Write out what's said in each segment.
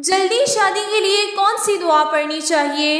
جلدی شادی کے لیے کون سی دعا پڑھنی چاہیے؟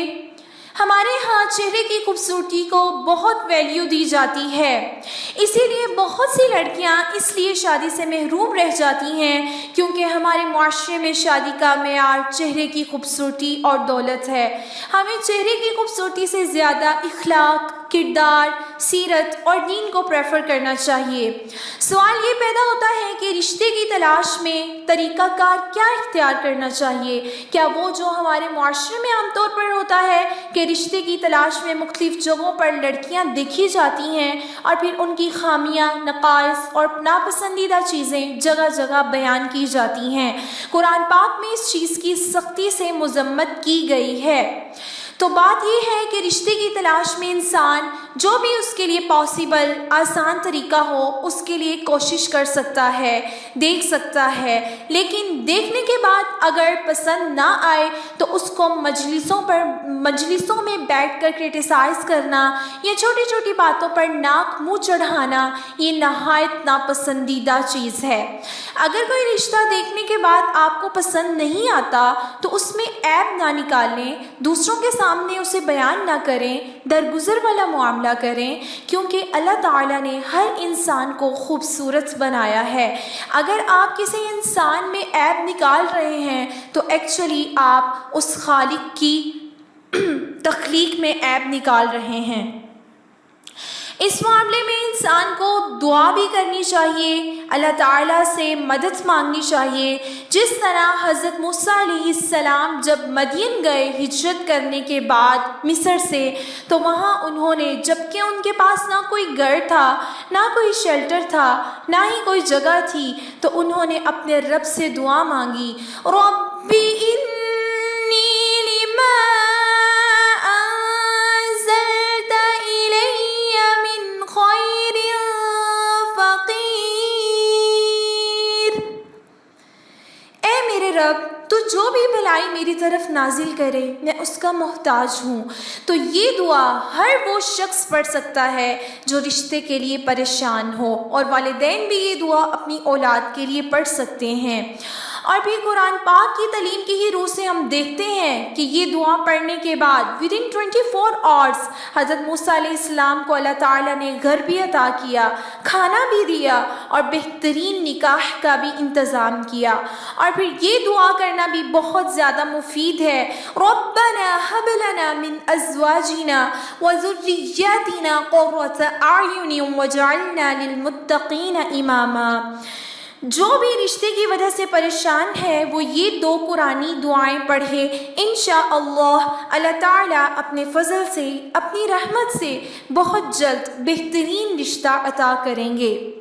ہمارے ہاں چہرے کی خوبصورتی کو بہت ویلیو دی جاتی ہے، اسی لیے بہت سی لڑکیاں اس لیے شادی سے محروم رہ جاتی ہیں کیونکہ ہمارے معاشرے میں شادی کا معیار چہرے کی خوبصورتی اور دولت ہے۔ ہمیں چہرے کی خوبصورتی سے زیادہ اخلاق، کردار، سیرت اور دین کو پریفر کرنا چاہیے۔ سوال یہ پیدا ہوتا ہے کہ رشتے کی تلاش میں طریقہ کار کیا اختیار کرنا چاہیے؟ کیا وہ جو ہمارے معاشرے میں عام طور پر ہوتا ہے کہ رشتے کی تلاش میں مختلف جگہوں پر لڑکیاں دیکھی جاتی ہیں اور پھر ان کی خامیاں، نقائص اور ناپسندیدہ چیزیں جگہ جگہ بیان کی جاتی ہیں؟ قرآن پاک میں اس چیز کی سختی سے مذمت کی گئی ہے۔ تو بات یہ ہے کہ رشتے کی تلاش میں انسان جو بھی اس کے لیے پاسبل آسان طریقہ ہو اس کے لیے کوشش کر سکتا ہے، دیکھ سکتا ہے، لیکن دیکھنے کے بعد اگر پسند نہ آئے تو اس کو مجلسوں میں بیٹھ کر کرٹیسائز کرنا یا چھوٹی چھوٹی باتوں پر ناک منہ چڑھانا یہ نہایت ناپسندیدہ چیز ہے۔ اگر کوئی رشتہ دیکھنے کے بعد آپ کو پسند نہیں آتا تو اس میں عیب نہ نکالیں، دوسروں کے سامنے اسے بیان نہ کریں، درگزر والا معاملہ کریں، کیونکہ اللہ تعالیٰ نے ہر انسان کو خوبصورت بنایا ہے۔ اگر آپ کسی انسان میں عیب نکال رہے ہیں تو ایکچولی آپ اس خالق کی تخلیق میں عیب نکال رہے ہیں۔ اس معاملے میں انسان کو دعا بھی کرنی چاہیے، اللہ تعالیٰ سے مدد مانگنی چاہیے، جس طرح حضرت موسیٰ علیہ السلام جب مدین گئے ہجرت کرنے کے بعد مصر سے، تو وہاں انہوں نے، جبکہ ان کے پاس نہ کوئی گھر تھا، نہ کوئی شیلٹر تھا، نہ ہی کوئی جگہ تھی، تو انہوں نے اپنے رب سے دعا مانگی، ربی انی لما رب تو جو بھی بھلائی میری طرف نازل کرے میں اس کا محتاج ہوں۔ تو یہ دعا ہر وہ شخص پڑھ سکتا ہے جو رشتے کے لیے پریشان ہو، اور والدین بھی یہ دعا اپنی اولاد کے لیے پڑھ سکتے ہیں۔ اور پھر قرآن پاک کی تعلیم کی ہی روح سے ہم دیکھتے ہیں کہ یہ دعا پڑھنے کے بعد within 24 hours حضرت موسیٰ علیہ السلام کو اللہ تعالیٰ نے گھر بھی عطا کیا، کھانا بھی دیا اور بہترین نکاح کا بھی انتظام کیا۔ اور پھر یہ دعا کرنا بھی بہت زیادہ مفید ہے، ربنا هب لنا من ازواجنا وذرياتنا قرة اعين واجعلنا للمتقين اماما۔ جو بھی رشتے کی وجہ سے پریشان ہے وہ یہ دو قرآنی دعائیں پڑھے، انشاءاللہ اللہ تعالیٰ اپنے فضل سے، اپنی رحمت سے بہت جلد بہترین رشتہ عطا کریں گے۔